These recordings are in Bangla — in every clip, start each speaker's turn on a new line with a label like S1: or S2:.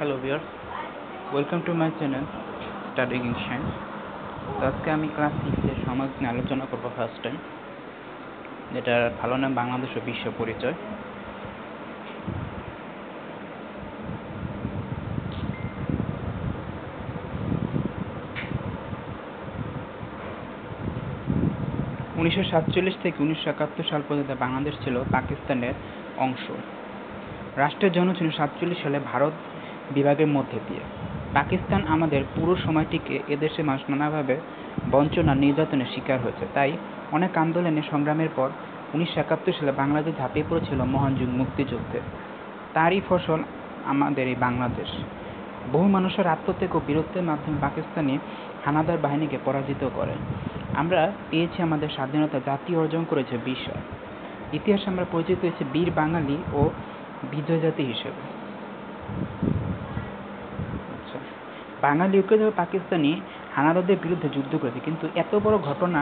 S1: Hello viewers, welcome to my channel studying in science. তো আজকে আমি ক্লাস 6 সমাজ নিয়ে আলোচনা করবো ফার্স্ট টাইম, যেটার ভালো নাম বাংলাদেশ ও বিশ্ব পরিচয়। উনিশশো 1947 থেকে 1971 সাল পর্যন্ত বাংলাদেশ ছিল পাকিস্তানের অংশ। রাষ্ট্রের জন্ম ছিল 1947 সালে ভারত বিভাগের মধ্যে দিয়ে। পাকিস্তান আমাদের পুরো সময়টিকে এদেশে মানুষ নানাভাবে বঞ্চনা নির্যাতনের শিকার হয়েছে। তাই অনেক আন্দোলনে সংগ্রামের পর 1971 সালে বাংলাদেশ ঝাঁপিয়ে পড়েছিল মহান মুক্তিযুদ্ধে। তারই ফসল আমাদের এই বাংলাদেশ। বহু মানুষের আত্মত্যাগ ও বীরত্বের মাধ্যমে পাকিস্তানি হানাদার বাহিনীকে পরাজিত করে আমরা পেয়েছি আমাদের স্বাধীনতা। জাতি অর্জন করেছে বিশ্ব ইতিহাসে আমরা পরিচিত হয়েছে বীর বাঙালি ও বিজয় জাতি হিসেবে। বাঙালি ঐক্যভাবে পাকিস্তানি হানাদারদের বিরুদ্ধে যুদ্ধ করেছে, কিন্তু এত বড় ঘটনা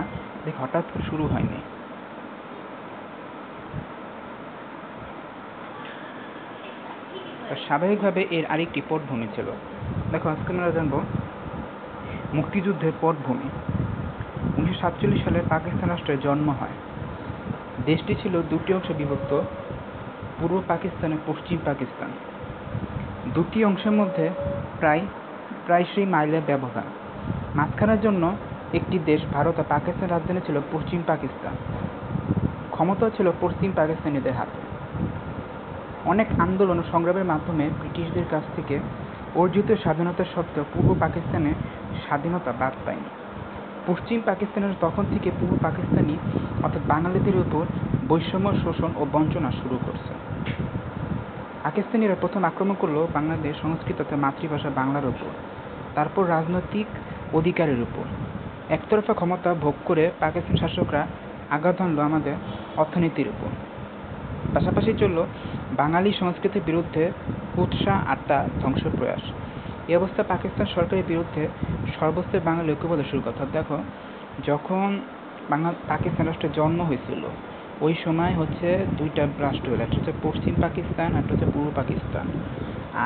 S1: হঠাৎ করে শুরু হয়নি। স্বাভাবিকভাবে এর আরেকটি পটভূমি ছিল। দেখো, আজকে আমরা জানবো মুক্তিযুদ্ধের পটভূমি। 1947 সালে পাকিস্তান রাষ্ট্রের জন্ম হয়। দেশটি ছিল দুটি অংশে বিভক্ত, পূর্ব পাকিস্তান ও পশ্চিম পাকিস্তান। দুটি অংশের মধ্যে প্রায়শই মাইলের ব্যবধান। মাঝখানের জন্য একটি দেশ ভারত ও পাকিস্তান রাজধানী ছিল পশ্চিম পাকিস্তান। ক্ষমতা ছিল পশ্চিম পাকিস্তানিদের হাতে। অনেক আন্দোলন ও সংগ্রামের মাধ্যমে ব্রিটিশদের কাছ থেকে অর্জিত স্বাধীনতা সত্ত্বেও পূর্ব পাকিস্তানের স্বাধীনতা বাদ পায়নি। পশ্চিম পাকিস্তানের তখন থেকে পূর্ব পাকিস্তানি অর্থাৎ বাঙালিদের উপর বৈষম্য, শোষণ ও বঞ্চনা শুরু করছে। পাকিস্তানিরা প্রথম আক্রমণ করলো বাংলাদেশ সংস্কৃত তথা মাতৃভাষা বাংলার উপর, তারপর রাজনৈতিক অধিকারের উপর। একতরফা ক্ষমতা ভোগ করে পাকিস্তান শাসকরা আঘাত হানলো আমাদের অর্থনীতির উপর। পাশাপাশি চলল বাঙালি সংস্কৃতির বিরুদ্ধে কুৎসা আড্ডা ধ্বংস প্রয়াস। এই অবস্থা পাকিস্তান সরকারের বিরুদ্ধে সর্বস্তরে বাঙালি ঐক্যবদ্ধ শুরু কথা। দেখো, যখন পাকিস্তান রাষ্ট্রের জন্ম হয়েছিল ওই সময় হচ্ছে দুইটা রাষ্ট্র হলো, একটা হচ্ছে পশ্চিম পাকিস্তান আর একটা হচ্ছে পূর্ব পাকিস্তান।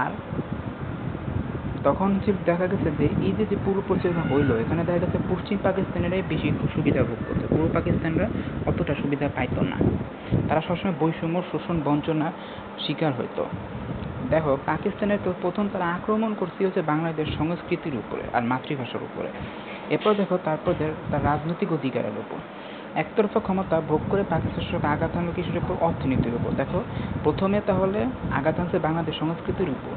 S1: আর তখন হচ্ছে দেখা গেছে যে এই যে পূর্ব পরিচালনা হইলো, এখানে দেখা গেছে পশ্চিম পাকিস্তানেরাই বেশি সুবিধা ভোগ করছে, পূর্ব পাকিস্তানরা অতটা সুবিধা পাইতো না। তারা সবসময় বৈষম্য, শোষণ, বঞ্চনা শিকার হইতো। দেখো, পাকিস্তানের তো প্রথম তারা আক্রমণ করছে হচ্ছে বাংলাদেশ সংস্কৃতির উপরে আর মাতৃভাষার উপরে। এরপর দেখো তারপর তার রাজনৈতিক অধিকারের উপর। একতরফা ক্ষমতা ভোগ করে পাকিস্তান সরকার আঘাত হানলো কিছুর উপর, অর্থনীতির উপর। দেখো, প্রথমে তাহলে আঘাত হানছে বাংলাদেশ সংস্কৃতির উপর,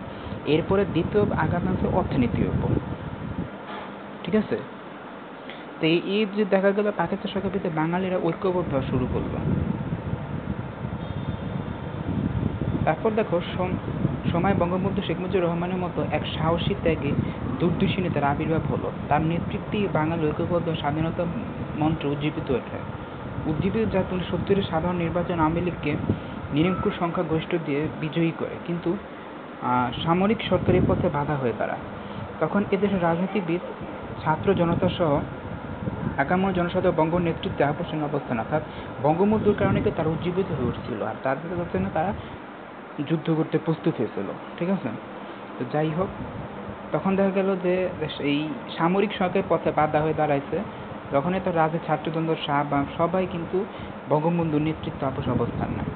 S1: এরপরে দ্বিতীয় আঘাত হানছে অর্থনীতির উপর। ঠিক আছে? তো এই যে দেখা গেল পাকিস্তান সরকার ভিতরে বাঙালিরা ঐক্যবদ্ধ শুরু করলো। তারপর দেখো সময় বঙ্গবন্ধু শেখ মুজিবুর রহমানের মতো এক সাহসী ত্যাগী দূরদর্শী নেতার আবির্ভাব হলো। তার নেতৃত্বে বাঙালি ঐক্যবদ্ধ স্বাধীনতা মন্ত্র উজ্জীবিত ওঠে। যা 1970 সাধারণ নির্বাচন আওয়ামী লীগকে নিরঙ্কুশ সংখ্যাগরিষ্ঠ দিয়ে বিজয়ী করে, কিন্তু সামরিক সরকারের পথে বাধা হয়ে দাঁড়ায়। তখন এদেশের রাজনীতিবিদ, ছাত্র জনতা সহ আগামী জনসাধারণ বঙ্গ নেতৃত্বে আপোষহীন অবস্থান, অর্থাৎ বঙ্গবন্ধুর কারণে তারা উজ্জীবিত হয়ে উঠছিল, আর তাদের জন্য তারা যুদ্ধ করতে প্রস্তুত হয়েছিল। ঠিক আছে? তো যাই হোক, তখন দেখা গেল যে এই সামরিক সরকারের পথে বাধা হয়ে দাঁড়াইছে। তখনই তো ছাত্রদ্বন্দ্ব, শাহবাগ সবাই কিন্তু বঙ্গবন্ধুর নেতৃত্ব আপোষ অবস্থান নেয়।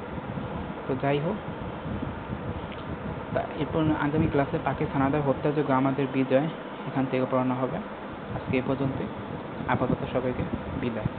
S1: তো যাই হোক, এরপর আগামী ক্লাসে পাকিস্তান হানাদার হত্যাযোগ্য আমাদের বিজয় এখান থেকে পড়ানো হবে। আজকে এই পর্যন্তই। আপাতত সবাইকে বিদায়।